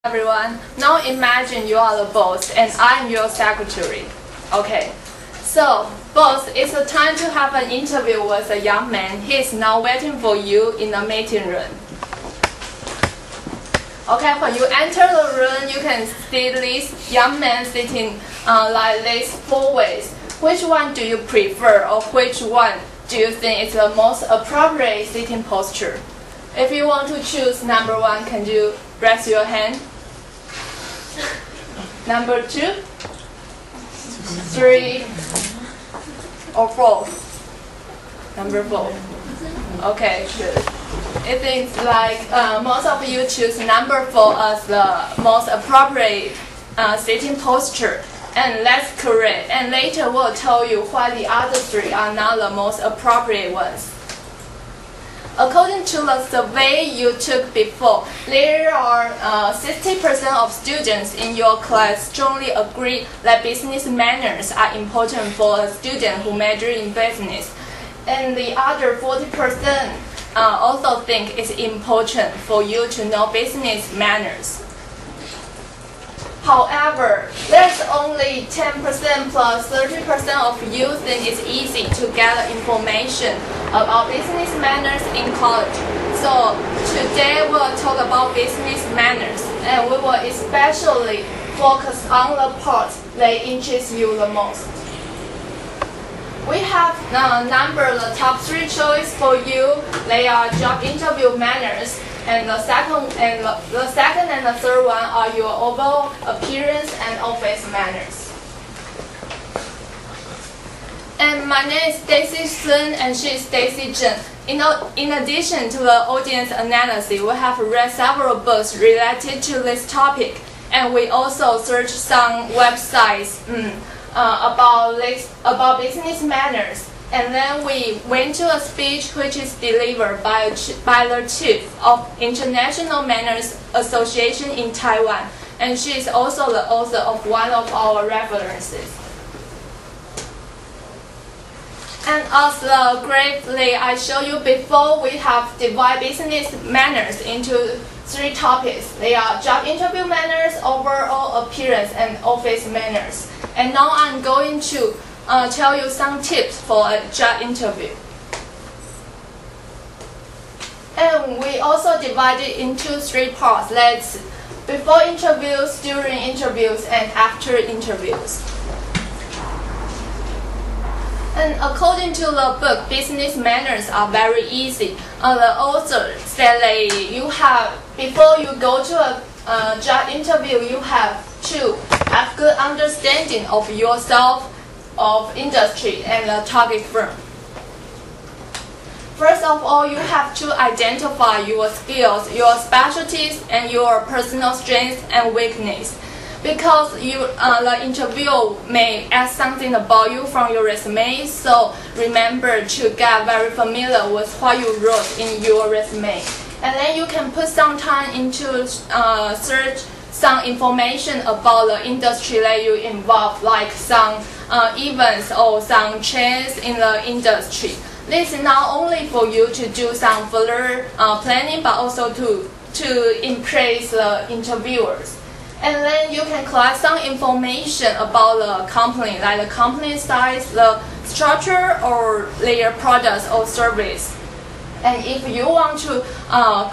Everyone, now imagine you are the boss and I am your secretary. Okay, so boss, it's a time to have an interview with a young man. He is now waiting for you in the meeting room. Okay, when you enter the room, you can see this young man sitting like this 4 ways. Which one do you prefer, or which one do you think is the most appropriate sitting posture? If you want to choose number 1, can you raise your hand? Number 2, 3, or 4? Number 4. Okay, good. It seems like most of you choose number 4 as the most appropriate sitting posture, and that's correct. And later we'll tell you why the other 3 are not the most appropriate ones. According to the survey you took before, there are 60% of students in your class strongly agree that business manners are important for a student who majors in business. And the other 40% also think it's important for you to know business manners. However, there's only 10% plus 30% of you think it's easy to gather information about business manners in college. So today we'll talk about business manners, and we will especially focus on the parts that interest you the most. We have numbered the top 3 choices for you. They are job interview manners, and the second and the third one are your overall appearance and office manners. And my name is Stacy Sun, and she is Stacy Zheng. In addition to the audience analysis, we have read several books related to this topic, and we also searched some websites about business manners. And then we went to a speech which is delivered by the chief of International Manners Association in Taiwan, and she is also the author of one of our references. And as the graph I showed you before, we have divided business manners into 3 topics. They are job interview manners, overall appearance, and office manners. And now I'm going to tell you some tips for a job interview. And we also divided into 3 parts. That's before interviews, during interviews, and after interviews. And according to the book, business manners are very easy. The author said that before you go to a job interview, you have to have good understanding of yourself, of industry, and the target firm. First of all, you have to identify your skills, your specialties, and your personal strengths and weakness, because the interviewer may ask something about you from your resume. So remember to get very familiar with what you wrote in your resume, and then you can put some time into search some information about the industry that you involve, like some events or some trends in the industry. This is not only for you to do some further planning, but also to impress the interviewers. And then you can collect some information about the company, like the company size, the structure, or their products or service. And if you want to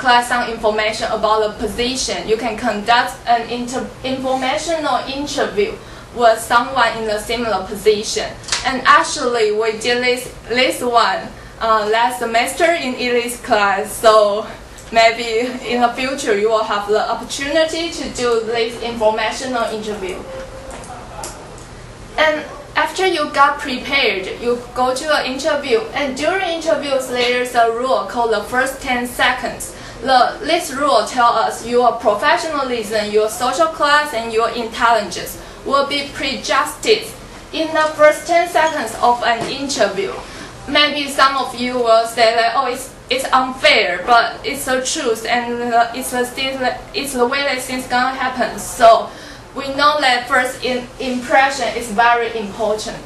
collect some information about the position, you can conduct an informational interview with someone in a similar position. And actually, we did this one last semester in English class. So maybe in the future you will have the opportunity to do this informational interview. And after you got prepared, you go to an interview, and during interviews there's a rule called the first 10 seconds. This rule tells us your professionalism, your social class, and your intelligence will be prejudged in the first 10 seconds of an interview. Maybe some of you will say that, oh, it's unfair, but it's the truth, and it's the way that things gonna happen. So we know that first impression is very important.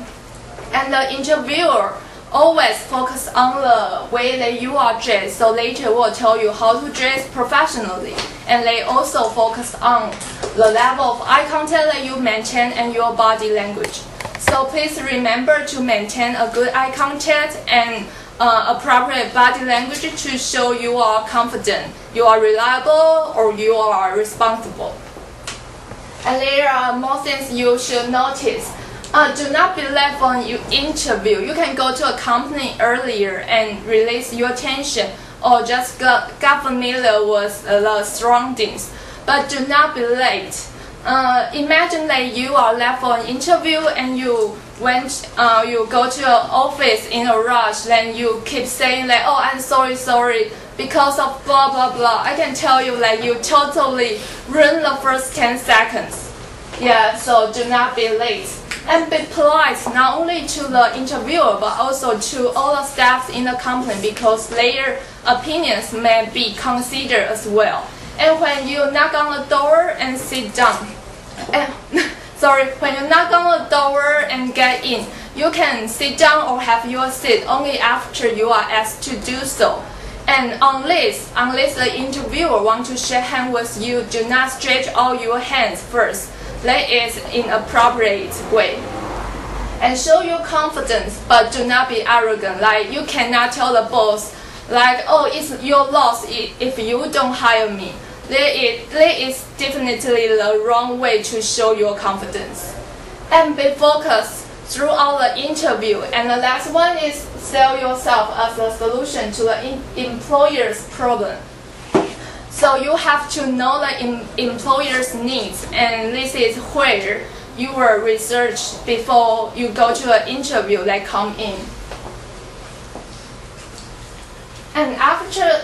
And the interviewer always focus on the way that you are dressed, so later will tell you how to dress professionally. And they also focus on the level of eye contact that you maintain and your body language. So please remember to maintain a good eye contact and appropriate body language to show you are confident, you are reliable, or you are responsible. And there are more things you should notice. Do not be late for your interview. You can go to a company earlier and release your tension or just get familiar with the surroundings. But do not be late. Imagine that you are late for an interview and you go to your office in a rush, then you keep saying that, oh, I'm sorry, because of blah blah blah. I can tell you that you totally ruined the first 10 seconds. Yeah, so do not be late. And be polite not only to the interviewer but also to all the staff in the company, because their opinions may be considered as well. And when you knock on the door and sit down, when you knock on the door and get in, you can sit down or have your seat only after you are asked to do so. And unless the interviewer wants to shake hands with you, do not stretch out your hands first. That is inappropriate way. And show your confidence, but do not be arrogant. Like you cannot tell the boss, like, oh, it's your loss if you don't hire me. That is definitely the wrong way to show your confidence. And be focused throughout the interview. And the last one is sell yourself as a solution to the employer's problem. So you have to know the employer's needs, and this is where you will research before you go to an interview that come in. And after